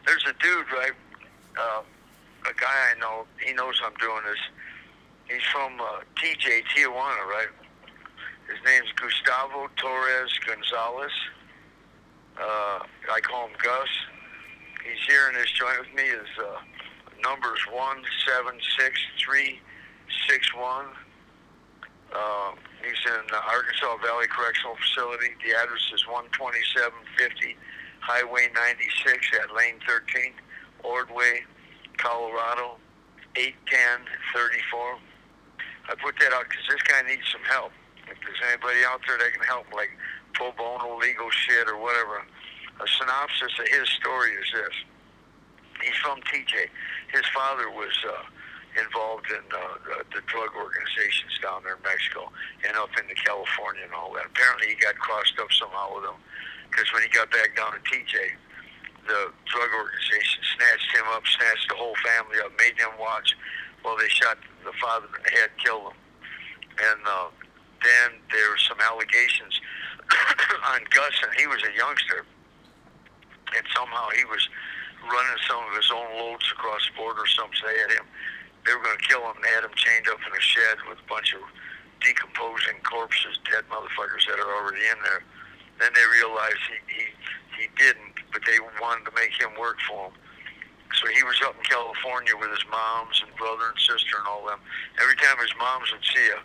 There's a dude, right? A guy I know. He knows I'm doing this. He's from TJ, Tijuana, right? His name's Gustavo Torres Gonzalez. I call him Gus. He's here in this joint with me. His number's 176361. He's in Arkansas Valley Correctional Facility. The address is 12750 Highway 96 at Lane 13, Ordway, Colorado, 81034. I put that out because this guy needs some help. If there's anybody out there that can help, like pro bono legal shit or whatever, a synopsis of his story is this. He's from TJ. His father was involved in the drug organizations down there in Mexico and up into California and all that. Apparently he got crossed up somehow with them because when he got back down to TJ, the drug organization snatched him up, snatched the whole family up, made them watch while they shot the father in the head, killed him. And then there were some allegations on Gus, and he was a youngster, and somehow he was running some of his own loads across the border or something. So they were going to kill him. They had him chained up in a shed with a bunch of decomposing corpses, dead motherfuckers that are already in there. Then they realized he didn't, but they wanted to make him work for them. So he was up in California with his moms and brother and sister and all them. Every time his moms would see a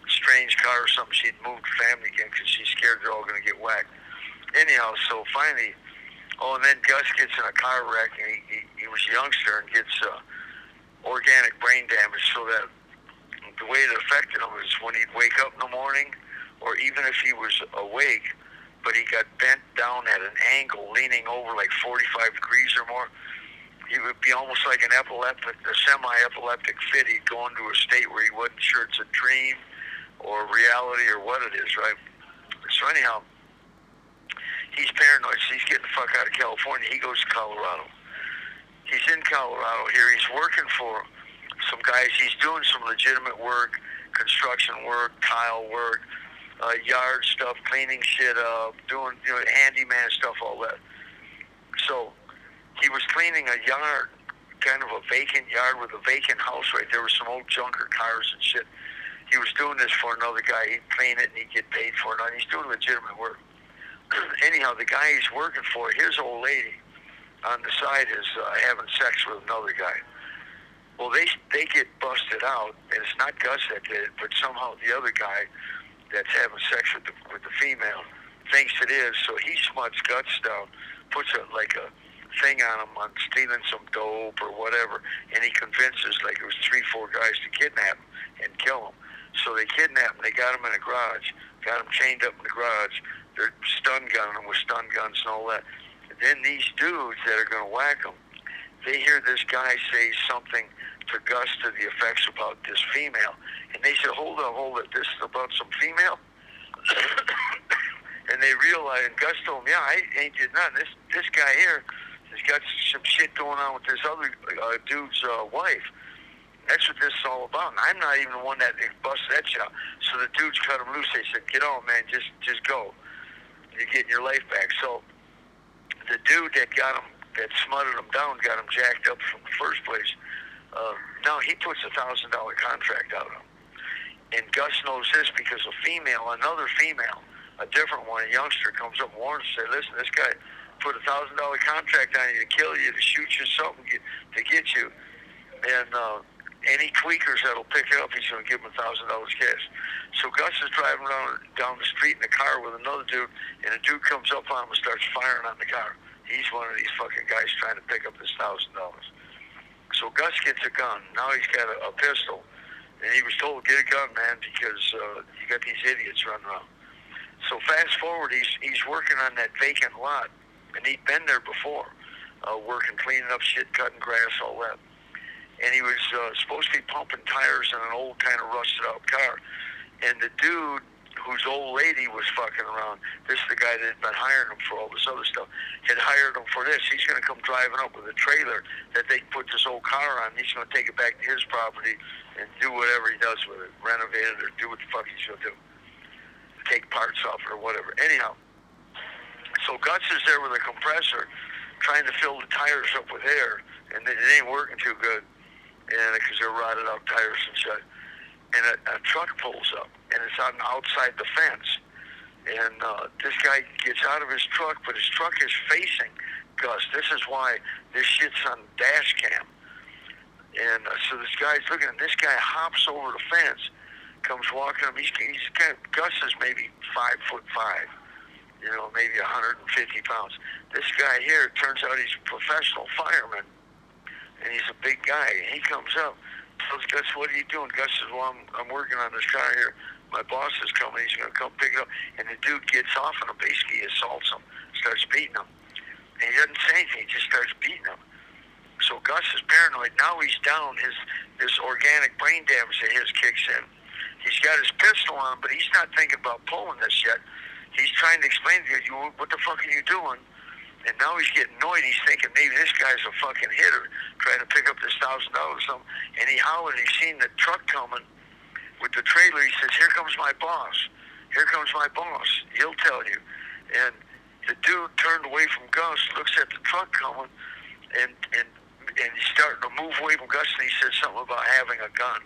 strange car or something, she'd move the family again because she's scared they're all going to get whacked. Anyhow, so finally, and then Gus gets in a car wreck, and he was a youngster and gets organic brain damage, so that the way it affected him is when he'd wake up in the morning, or even if he was awake, but he got bent down at an angle, leaning over like 45 degrees or more, he would be almost like a semi-epileptic fit. He'd go into a state where he wasn't sure it's a dream or reality or what it is, right? So anyhow, he's paranoid, so he's getting the fuck out of California. He goes to Colorado. He's in Colorado here. He's working for some guys. He's doing some legitimate work, construction work, tile work, yard stuff, cleaning shit up, doing handyman stuff, all that. So he was cleaning a yard, kind of a vacant yard with a vacant house right there with some old junker cars and shit. He was doing this for another guy. He'd clean it and he'd get paid for it. And he's doing legitimate work. Anyhow, the guy he's working for, his old lady on the side is having sex with another guy. Well, they get busted out, and it's not Gus that did it, but somehow the other guy that's having sex with the female thinks it is. So he smuts Gus down, puts a thing on him on stealing some dope or whatever, and he convinces like it was 3-4 guys to kidnap him and kill him. So they kidnapped him. They got him in a garage, got him chained up in the garage. They're stun gunning him with stun guns and all that. And then these dudes that are going to whack him, they hear this guy say something to Gus to the effects about this female, and they said, hold it, this is about some female? And they realized, and Gus told him, yeah, I ain't did nothing. This guy here has got some shit going on with this other dude's wife. That's what this is all about. And I'm not even the one that busted that shit out. So the dudes cut him loose. They said, get on, man, just go. You're getting your life back. So the dude that smutted him down, got him jacked up from the first place. Now he puts $1,000 contract out on him. And Gus knows this because another female, a different one, a youngster, comes up and warns and says, listen, this guy put $1,000 contract on you to kill you, to shoot you, something to get you. And any tweakers that'll pick it up, he's going to give him $1,000 cash. So Gus is driving down the street in a car with another dude, and a dude comes up on him and starts firing on the car. He's one of these fucking guys trying to pick up this $1,000. So Gus gets a gun. Now he's got a pistol. And he was told, get a gun, man, because you got these idiots running around. So fast forward, he's working on that vacant lot. And he'd been there before, working, cleaning up shit, cutting grass, all that. And he was supposed to be pumping tires in an old kind of rusted out car. And the dude whose old lady was fucking around, this is the guy that had been hiring him for all this other stuff, had hired him for this. He's going to come driving up with a trailer that they put this old car on. He's going to take it back to his property and do whatever he does with it, renovate it or do what the fuck he's going to do. Take parts off it or whatever. Anyhow, so Guts is there with a compressor trying to fill the tires up with air, and it ain't working too good, and because they're rotted out tires and shit. And a truck pulls up, and it's on outside the fence. And this guy gets out of his truck, but his truck is facing Gus. This is why this shit's on dash cam. And so this guy's looking, and this guy hops over the fence, comes walking up. He's kind of, Gus is maybe 5'5", maybe 150 pounds. This guy here, it turns out he's a professional fireman, and he's a big guy. He comes up, tells Gus, "What are you doing?" Gus says, "Well, I'm working on this car here. My boss is coming. He's going to come pick it up." And the dude gets off on him, basically assaults him, starts beating him. And he doesn't say anything. He just starts beating him. So Gus is paranoid. Now he's down. This organic brain damage of his kicks in. He's got his pistol on him, but he's not thinking about pulling this yet. He's trying to explain to you, "What the fuck are you doing?" And now he's getting annoyed. He's thinking maybe this guy's a fucking hitter trying to pick up this $1,000 or something. And he hollered. He's seen the truck coming with the trailer. He says, "Here comes my boss. Here comes my boss. He'll tell you." And the dude turned away from Gus, looks at the truck coming, and he's starting to move away from Gus, and he said something about having a gun.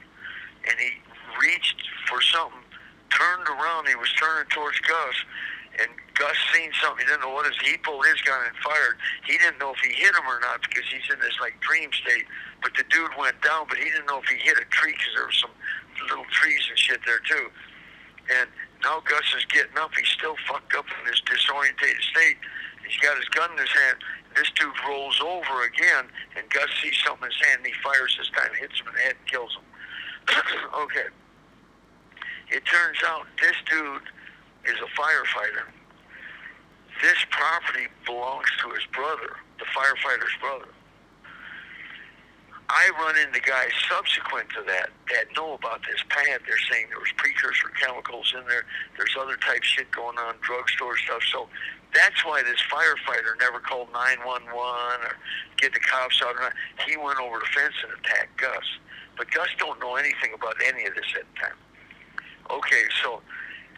And he reached for something, turned around, he was turning towards Gus, and Gus seen something, he didn't know what it is. He pulled his gun and fired. He didn't know if he hit him or not because he's in this like dream state, but the dude went down, but he didn't know if he hit a tree because there were some little trees and shit there too. And now Gus is getting up, he's still fucked up in this disorientated state. He's got his gun in his hand. This dude rolls over again, and Gus sees something in his hand, and he fires this time, hits him in the head, and kills him. Okay. It turns out this dude is a firefighter. This property belongs to his brother, the firefighter's brother. I run into guys subsequent to that know about this pad. They're saying there was precursor chemicals in there. There's other type shit going on, drugstore stuff. So that's why this firefighter never called 911 or get the cops out or not. He went over the fence and attacked Gus. But Gus don't know anything about any of this at the time. Okay, so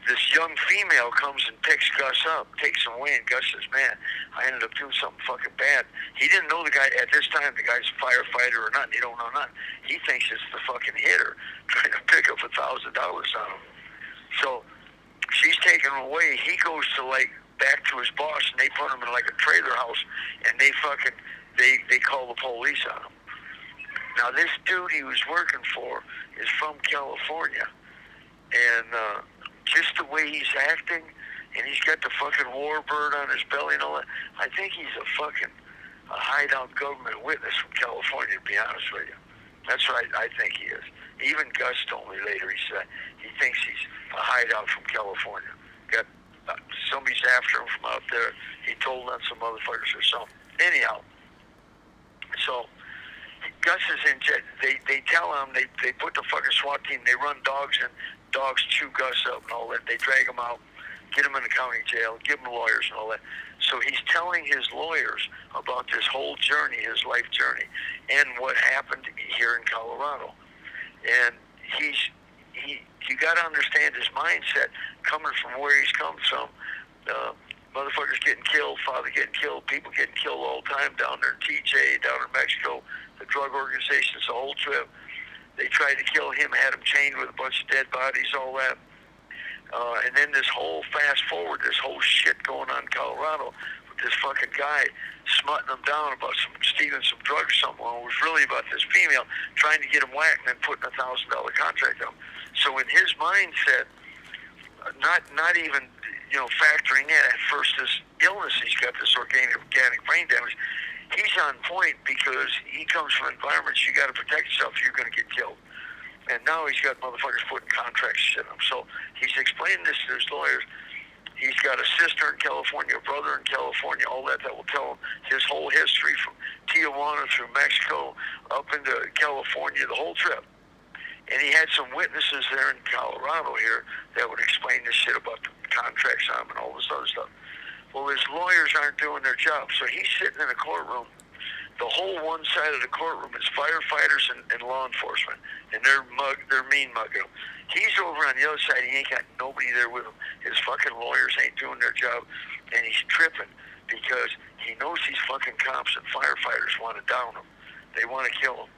this young female comes and picks Gus up, takes him away, and Gus says, "Man, I ended up doing something fucking bad." He didn't know the guy at this time, the guy's a firefighter or nothing. He don't know nothing. He thinks it's the fucking hitter trying to pick up $1,000 on him. So she's taking him away. He goes to back to his boss, and they put him in like a trailer house, and they call the police on him. Now this dude he was working for is from California, and just the way he's acting, and he's got the fucking warbird on his belly and all that, I think he's a hideout government witness from California, to be honest with you. That's what I think he is. Even Gus told me later, he said he thinks he's a hideout from California. Got somebody's after him from out there. He told on some motherfuckers or something. Anyhow, so Gus is in jail. They tell him, they put the fucking SWAT team, they run dogs in. Dogs chew Gus up and all that. They drag him out, get him in the county jail, give him lawyers and all that. So he's telling his lawyers about this whole journey, his life journey, and what happened here in Colorado. And you got to understand his mindset coming from where he's come from. Motherfuckers getting killed, father getting killed, people getting killed all the time down there in TJ, down in Mexico, the drug organizations, the whole trip. They tried to kill him, had him chained with a bunch of dead bodies, all that. And then this whole fast forward, this whole shit going on in Colorado with this fucking guy smutting him down about stealing some drugs somewhere. It was really about this female trying to get him whacked and then putting a $1,000 contract on him. So in his mindset, not even factoring in at first this illness, he's got this organic brain damage. He's on point because he comes from environments you got to protect yourself or you're going to get killed. And now he's got motherfuckers putting contracts shit on him. So he's explaining this to his lawyers. He's got a sister in California, a brother in California, all that will tell him his whole history from Tijuana through Mexico up into California, the whole trip. And he had some witnesses there in Colorado here that would explain this shit about the contracts on him and all this other stuff. Well, his lawyers aren't doing their job, so he's sitting in a courtroom. The whole one side of the courtroom is firefighters and law enforcement, and they're mean mugging him. He's over on the other side. He ain't got nobody there with him. His fucking lawyers ain't doing their job, and he's tripping because he knows these fucking cops and firefighters want to down him. They want to kill him.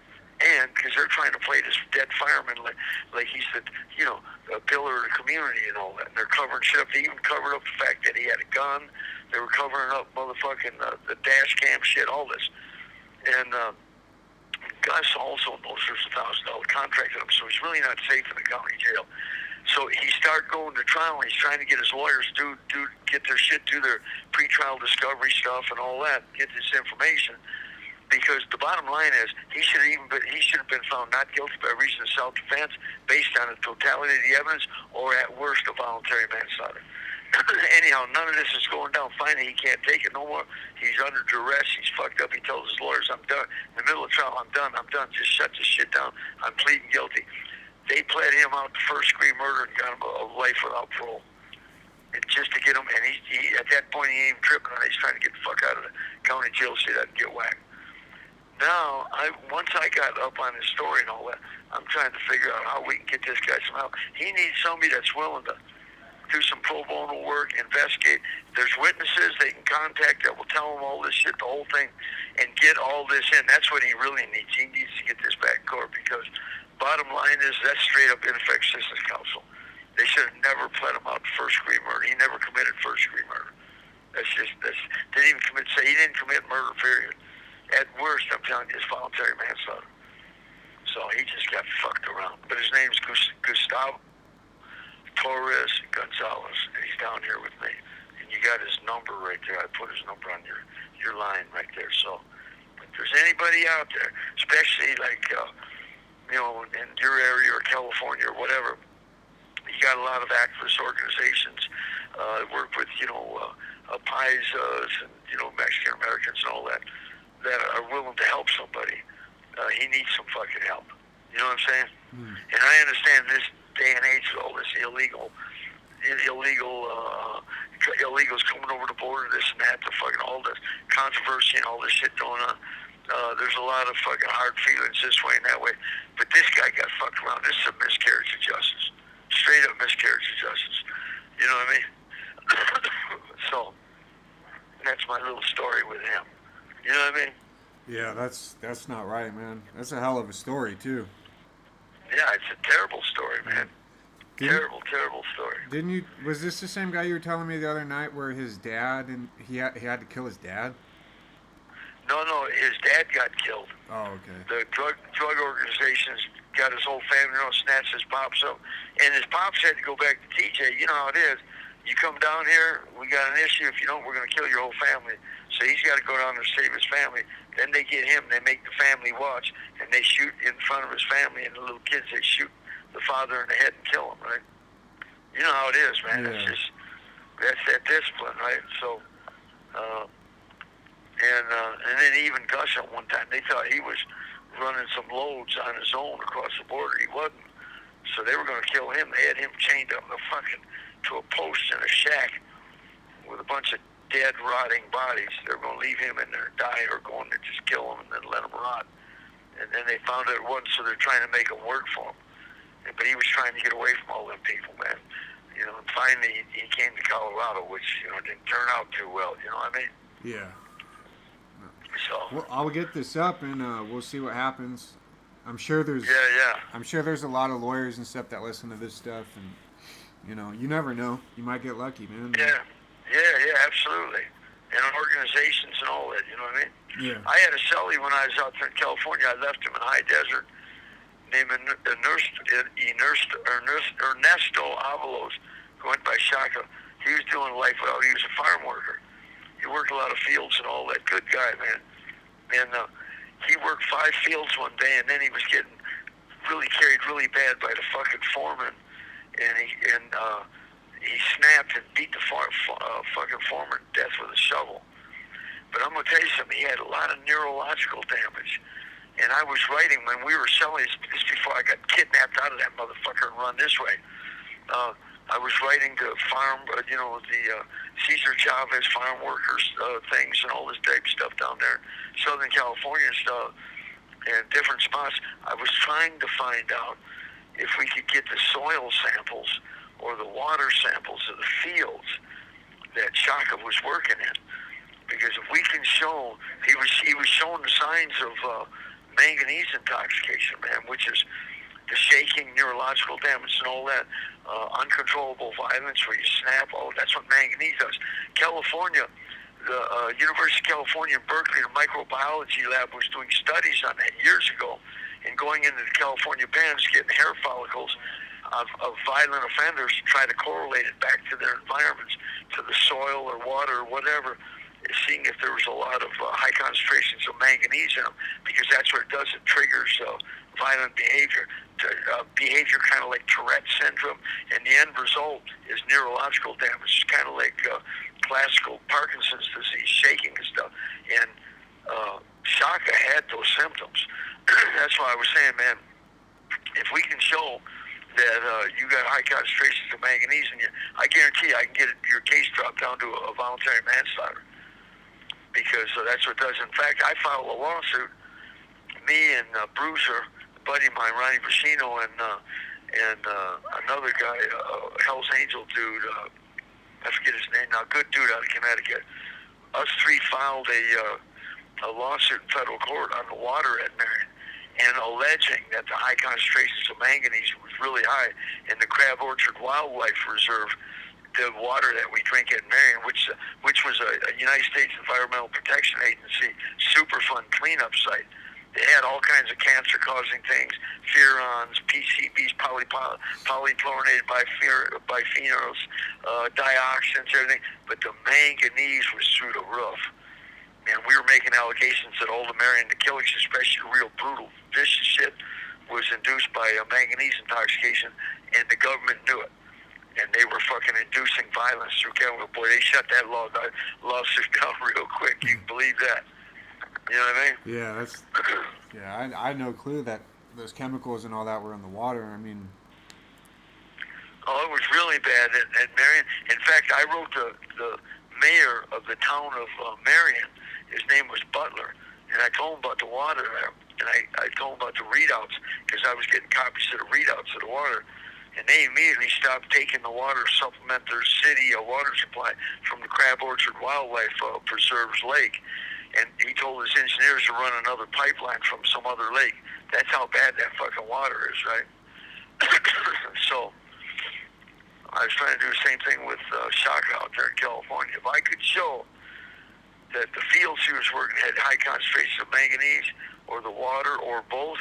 And because they're trying to play this dead fireman like he's the, a pillar of the community and all that. And they're covering shit up. They even covered up the fact that he had a gun. They were covering up motherfucking the dash cam shit, all this. And Gus also knows there's $1,000 contract on him, so he's really not safe in the county jail. So he started going to trial, and he's trying to get his lawyers get their shit, do their pretrial discovery stuff and all that, get this information. Because the bottom line is, he should have been found not guilty by reason of self-defense based on the totality of the evidence, or at worst, a voluntary manslaughter. Anyhow, none of this is going down. Finally, he can't take it no more. He's under duress. He's fucked up. He tells his lawyers, I'm done. In the middle of trial, I'm done. Just shut this shit down. I'm pleading guilty. They pled him out to first-degree murder and got him a life without parole. And just to get him, and he at that point, he ain't even tripping on it. He's trying to get the fuck out of the county jail so he doesn't get whacked. Now, once I got up on his story and all that, I'm trying to figure out how we can get this guy some help. He needs somebody that's willing to do some pro bono work, investigate. There's witnesses they can contact that will tell him all this shit, the whole thing, and get all this in. That's what he really needs. He needs to get this back in court, because bottom line is that's straight up ineffective assistance counsel. They should have never pled him out first-degree murder. He never committed first-degree murder. They didn't even commit murder, period. At worst, I'm telling you, it's voluntary manslaughter. So he just got fucked around. But his name's Gustavo Torres Gonzalez, and he's down here with me. And you got his number right there. I put his number on your line right there. So if there's anybody out there, especially like, in your area or California or whatever, you got a lot of activist organizations work with, Pisas and, Mexican Americans and all that are willing to help somebody. He needs some fucking help. You know what I'm saying? Mm. And I understand this day and age with all this illegals coming over the border, this and that, the fucking all this controversy and all this shit going on. There's a lot of fucking hard feelings this way and that way. But this guy got fucked around. This is a miscarriage of justice. Straight up miscarriage of justice. You know what I mean? So, that's my little story with him. You know what I mean? Yeah, that's not right, man. That's a hell of a story, too. Yeah, it's a terrible story, man. Terrible story. Was this the same guy you were telling me the other night where his dad, and he had to kill his dad? No, his dad got killed. Oh, okay. The drug organizations got his whole family, snatched his pops up. And his pops had to go back to TJ. You know how it is. You come down here, we got an issue. If you don't, we're going to kill your whole family. So he's got to go down there and save his family. Then they get him, they make the family watch, and they shoot in front of his family, and the little kids, they shoot the father in the head and kill him, right? You know how it is, man. Yeah. That's that discipline, right? So, and then even Gus at one time, they thought he was running some loads on his own across the border. He wasn't. So they were going to kill him. They had him chained up to a post in a shack with a bunch of dead, rotting bodies. They were going to leave him in there and die, or going to just kill him and then let him rot. And then they found out it wasn't, so they're trying to make him work for him. But he was trying to get away from all them people, man. And finally he came to Colorado, which, didn't turn out too well. You know what I mean? Yeah. So. Well, I'll get this up, and we'll see what happens. I'm sure there's. Yeah. I'm sure there's a lot of lawyers and stuff that listen to this stuff, and you never know. You might get lucky, man. Yeah, absolutely. And organizations and all that, you know what I mean? Yeah. I had a cellie when I was out there in California. I left him in high desert, named Ernesto Avalos, who went by Shaka. He was doing life without. He was a farm worker. He worked a lot of fields and all that. Good guy, man. And he worked 5 fields one day, and then he was getting really carried really bad by the fucking foreman, and he snapped and beat the fucking foreman to death with a shovel. But I'm going to tell you something, he had a lot of neurological damage. And I was writing, when we were selling this before I got kidnapped out of that motherfucker and run this way, I was writing to farm, the Cesar Chavez farm workers things and all this type of stuff down there, Southern California and stuff, and different spots. I was trying to find out if we could get the soil samples or the water samples of the fields that Shaka was working in. Because if we can show, he was showing the signs of manganese intoxication, man, which is the shaking, neurological damage, and all that, uncontrollable violence where you snap. Oh, that's what manganese does. California, the University of California in Berkeley, the microbiology lab was doing studies on that years ago, and going into the California bans, getting hair follicles of violent offenders, try to correlate it back to their environments, to the soil or water or whatever, seeing if there was a lot of high concentrations of manganese in them, because that's what it does. It triggers violent behavior, behavior kind of like Tourette syndrome, and the end result is neurological damage. It's kind of like classical Parkinson's disease, shaking and stuff. And Shaka had those symptoms. That's why I was saying, man, if we can show that you got high concentrations of manganese in you, I guarantee I can get your case dropped down to a voluntary manslaughter. Because that's what it does. In fact, I filed a lawsuit. Me and Bruiser, a buddy of mine, Ronnie Bacino, and another guy, Hell's Angel dude, I forget his name now, good dude out of Connecticut. Us three filed a lawsuit in federal court on the water at Marion, and alleging that the high concentrations of manganese was really high in the Crab Orchard Wildlife Reserve, the water that we drink at Marion, which was a United States Environmental Protection Agency Superfund cleanup site. They had all kinds of cancer-causing things, furans, PCBs, polychlorinated biphenyls, dioxins, everything. But the manganese was through the roof. And we were making allegations that all the Marion, the killings, especially real brutal, vicious shit, was induced by manganese intoxication, and the government knew it. And they were fucking inducing violence through chemical. Boy, they shut that lawsuit down real quick. You can believe that. You know what I mean? Yeah, that's. Yeah, I had no clue that those chemicals and all that were in the water. I mean. Oh, it was really bad at Marion. In fact, I wrote the mayor of the town of Marion. His name was Butler, and I told him about the water there, and I told him about the readouts, because I was getting copies of the readouts of the water. And they immediately stopped taking the water to supplement their city water supply from the Crab Orchard Wildlife Preserve's lake. And he told his engineers to run another pipeline from some other lake. That's how bad that fucking water is, right? So I was trying to do the same thing with Shaka out there in California. If I could show that the fields he was working had high concentrations of manganese, or the water, or both,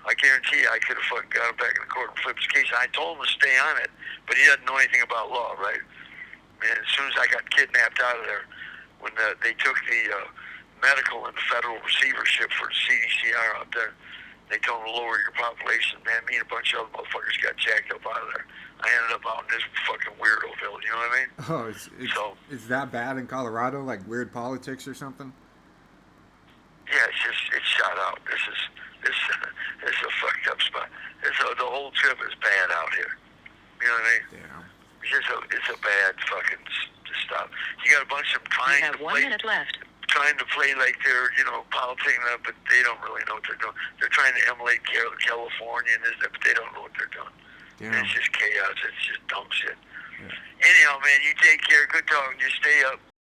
I guarantee I could have fucking got him back in the court and flipped his case. I told him to stay on it, but he doesn't know anything about law, right? And as soon as I got kidnapped out of there, when they took the medical and the federal receivership for the CDCR out there, they told him to lower your population. Man, me and a bunch of other motherfuckers got jacked up out of there. I ended up out in this fucking Weirdoville, you know what I mean? Oh, it's that bad in Colorado? Like weird politics or something? Yeah, it's shot out. This is a fucked up spot. The whole trip is bad out here. You know what I mean? Yeah. It's a bad fucking stuff. You got a bunch of them trying to play. 1 minute left. Trying to play like they're, politicking that, but they don't really know what they're doing. They're trying to emulate California and this, but they don't know what they're doing. Yeah. It's just chaos. It's just dumb shit. Yeah. Anyhow, man, you take care. Good talking. You stay up.